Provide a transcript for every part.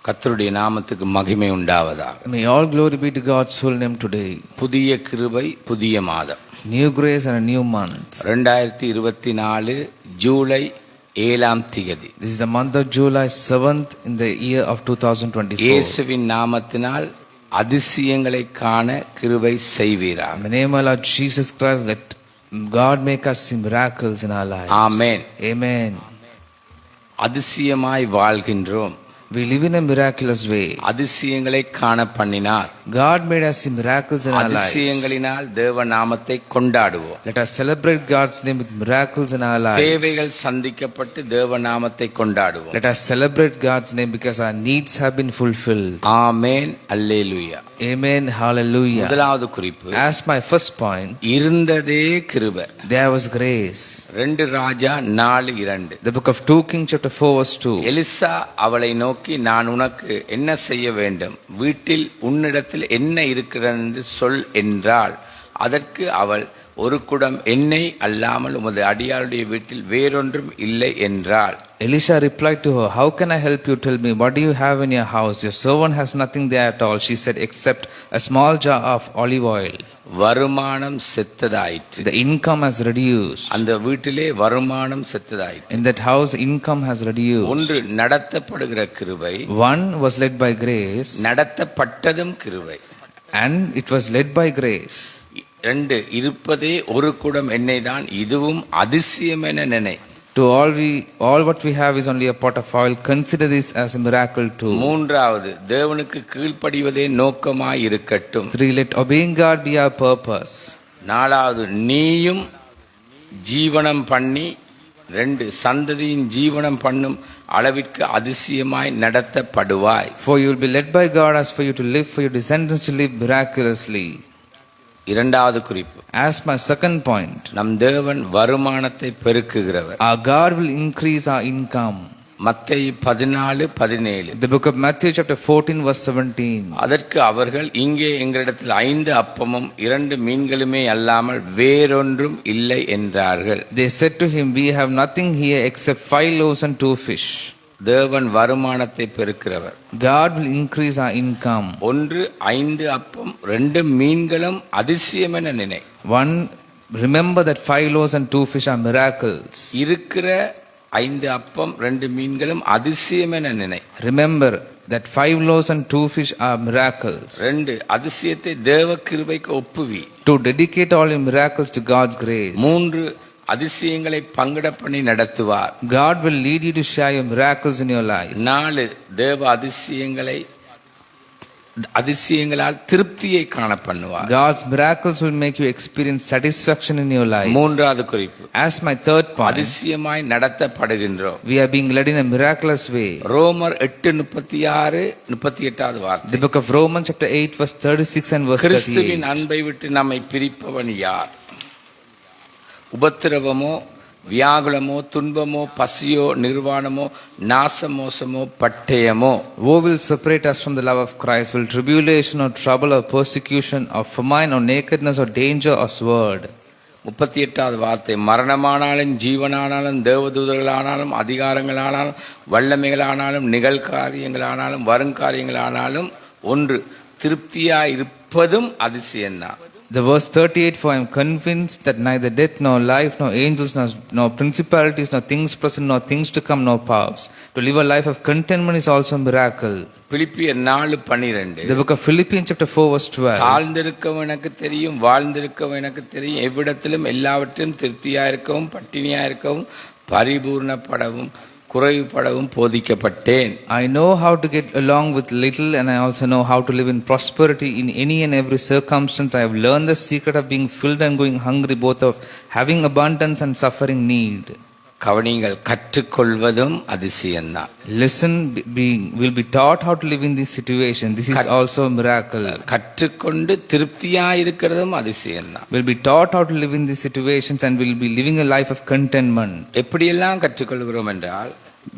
கர்த்தருடைய நாமத்துக்கு மகிமை உண்டாவதாக. May all glory be to God's holy name today. புதிய கிருபை, புதிய மாதம். New grace and a new month. 2024 July 7ஆம் தேதி. This is the month of July 7th in the year of 2024. இயேசுவின் நாமத்தினால் அதிசயங்களை காண கிருபை செய்வீராக. In the name of Lord Jesus Christ, let God make us see miracles in our lives. Amen. Amen. அதிசயமாய் வாழ்கின்றோம். We live in a miraculous way. அதிசயங்களை காண பண்ணினார். God made us see miracles in our lives. அதிசயங்களினால் தேவ நாமத்தை கொண்டாடுவோம். Let us celebrate God's name with miracles in our lives. தேவைகள் சந்திக்கப்பட்டு தேவ நாமத்தை கொண்டாடுவோம். Let us celebrate God's name because our needs have been fulfilled. Amen. Hallelujah. Amen. Hallelujah. முதலாவது குறிப்பு. As my first point, இருந்ததே கிருபை. there was grace. 2 Raja 4:2. The book of 2 Kings chapter 4 verse 2. Elisha அவளை நோக்கி, நான் உனக்கு என்ன செய்ய வேண்டும், வீட்டில் உன்னிடத்தில் என்ன இருக்கிறது என்று சொல் என்றாள். அதற்கு அவள், ஒரு குடம் எண்ணெய் அல்லாமல் உமது அடியாளுடைய வீட்டில் வேறொன்றும் இல்லை என்றாள். Elisha replied to her, how can I help you? Tell me, what do you have in your house? Your servant has nothing there at all, she said, except a small jar of olive oil. வருமானம் செத்ததாயிற்று. The income has reduced. அந்த வீட்டிலே வருமானம் செத்ததாயிற்று. In that house, income has reduced. ஒன்று நடத்தப்படுகிற கிருபை. One was led by grace. நடத்தப்பட்டதும் கிருபை. And it was led by grace. 2 இருப்பதே ஒரு குடம் எண்ணெய் தான், இதுவும் அதிசயம் என நினை. To all what we have is only a pot of oil. Consider this as a miracle too. மூன்றாவது, தேவனுக்கு கீழ்ப்படிவதே நோக்கமாய் இருக்கட்டும். 3, let obeying God be our purpose. நாலாவது, நீயும் ஜீவனம் பண்ணி 2 சந்ததியின் ஜீவனம் பண்ணும் அளவிற்கு அதிசயமாய் நடத்தப்படுவாய். For you will be led by God as for you to live, for your descendants to live miraculously. இரண்டாவது குறிப்பு. As my second point, நம் தேவன் வருமானத்தை பெருக்குகிறவர். our God will increase our income. மத்தேயு 14:17. The book of Matthew chapter 14 verse 17. அதற்கு அவர்கள், இங்கே எங்களிடத்தில் 5 அப்பமும் 2 மீன்களுமே அல்லாமல் வேறொன்றும் இல்லை என்றார்கள். They said to him, we have nothing here except 5 loaves and 2 fish. தேவன் வருமானத்தை பெருக்கிறவர். God will increase our income. 1 5 அப்பம் 2 மீன்களும் அதிசயம் என நினை. One, remember that 5 loaves and 2 fish are miracles. இருக்கிற 5 அப்பம் 2 மீன்களும் அதிசயம் என நினை. Remember that 5 loaves and 2 fish are miracles. 2 அதிசயத்தை தேவ கிருபைக்கு ஒப்புவி. To dedicate all your miracles to God's grace. 3 அதிசயங்களை பங்கிட பண்ணி நடத்துவார். God will lead you to share your miracles in your life. 4 தேவ அதிசயங்களால் திருப்தியை காண பண்ணுவார். God's miracles will make you experience satisfaction in your life. மூன்றாவது குறிப்பு. As my third point, அதிசயமாய் நடத்தப்படுகின்றோம். we are being led in a miraculous way. ரோமர் 8:36-38 வார்த்தை. The book of Romans chapter 8 verse 36 and verse 38. கிறிஸ்துவின் அன்பை விட்டு நம்மை பிரிப்பவன் யார்? உபத்திரவமோ, வியாகுலமோ, துன்பமோ, பசியோ, நிர்வாணமோ, நாசமோசமோ, பட்டயமோ? Who will separate us from the love of Christ? Will tribulation or trouble or persecution or famine or nakedness or danger or sword? 38வது வார்த்தை. மரணமானாலும் ஜீவனானாலும் தேவதூதர்களானாலும் அதிகாரங்களானாலும் வல்லமைகளானாலும் நிகழ்காரியங்களானாலும் வருங்காரியங்களானாலும் ஒன்று திருப்தியாயிருப்பதும் அதிசயம்தான். The verse 38, for I am convinced that neither death nor life nor angels nor principalities nor things present nor things to come nor powers. To live a life of contentment is also a miracle. பிலிப்பியர் 4:12. The book of Philippians chapter 4 verse 12. தாழ்ந்திருக்கவும் எனக்கு தெரியும், வாழ்ந்திருக்கவும் எனக்கு தெரியும், எவ்விடத்திலும் எல்லாவற்றிலும் திருப்தியாயிருக்கவும் பட்டினியாயிருக்கவும் பரிபூர்ணப்படவும் குறைவுபடவும் போதிக்கப்பட்டேன். I know how to get along with little, and I also know how to live in prosperity in any and every circumstance. I have learned the secret of being filled and going hungry, both of having abundance and suffering need. கவனிங்கள், கற்றுக்கொள்வதும் அதிசயம்தான். Listen, will be taught how to live in this situation. This is also a miracle. கற்றுக்கொண்டு திருப்தியாயிருக்கிறதும் அதிசயம்தான். Will be taught how to live in these situations and will be living a life of contentment. எப்படியெல்லாம் கற்றுக்கொள்கிறோம் என்றால்,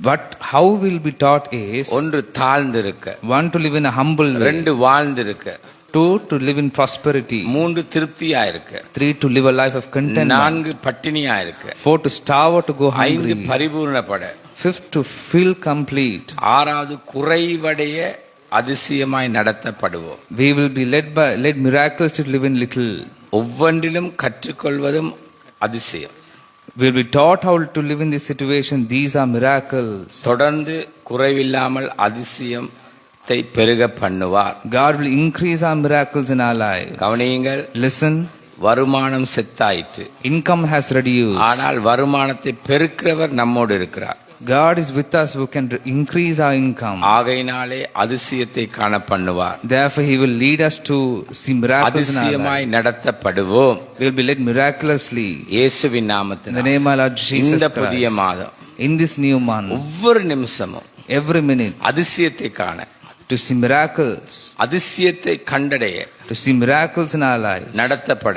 But how will be taught is, 1 தாழ்ந்திருக்க, 1 to live in a humble way, 2 வாழ்ந்திருக்க, 2, to live in prosperity. 3 திருப்தியா இருக்க. 3, to live a life of contentment. 4 பட்டினியா இருக்க. 4, to starve or to go 5 hungry. பரிபூரணப்பட. 5th, to feel complete. 6வது குறைவடைய அதிசயமாய் நடத்தப்படுவோம். We will be led miraculously to live in little. ஒவ்வொன்றிலும் கற்றுக்கொள்வதும் அதிசயம். We will be taught how to live in this situation. These are miracles. தொடர்ந்து குறைவில்லாமல் அதிசயத்தை பெருக பண்ணுவார். God will increase our miracles in our lives. கவனியுங்கள். Listen. வருமானம் செத்தாயிற்று. Income has reduced. ஆனால் வருமானத்தை பெருக்கிறவர் நம்மோடு இருக்கிறார். God is with us who can increase our income. ஆகையினாலே அதிசயத்தை காண பண்ணுவார். Therefore he will lead us to see miracles in our அதிசயமாய் life. நடத்தப்படுவோம். We will be led miraculously. இயேசுவின் In the நாமத்தினால் name of Lord Jesus இந்த புதிய Christ. மாதம் In this new month, ஒவ்வொரு நிமிஷமும் every minute, அதிசயத்தை காண, to see miracles, அதிசயத்தை கண்டடைய, to see miracles in our life, நடத்தப்பட,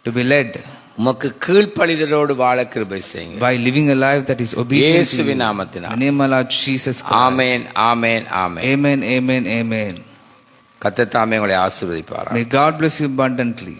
to be led உமக்கு கீழ்ப்படிதலோடு வாழ கிருபை செய்யுங்க. by living a life that is obedient to you. இயேசுவின் In நாமத்தினால். the name of Lord Jesus Christ. Amen, amen, amen. Amen, amen, amen. கர்த்தர் தாமே உங்களை ஆசீர்வதிப்பாராக. May God bless you abundantly.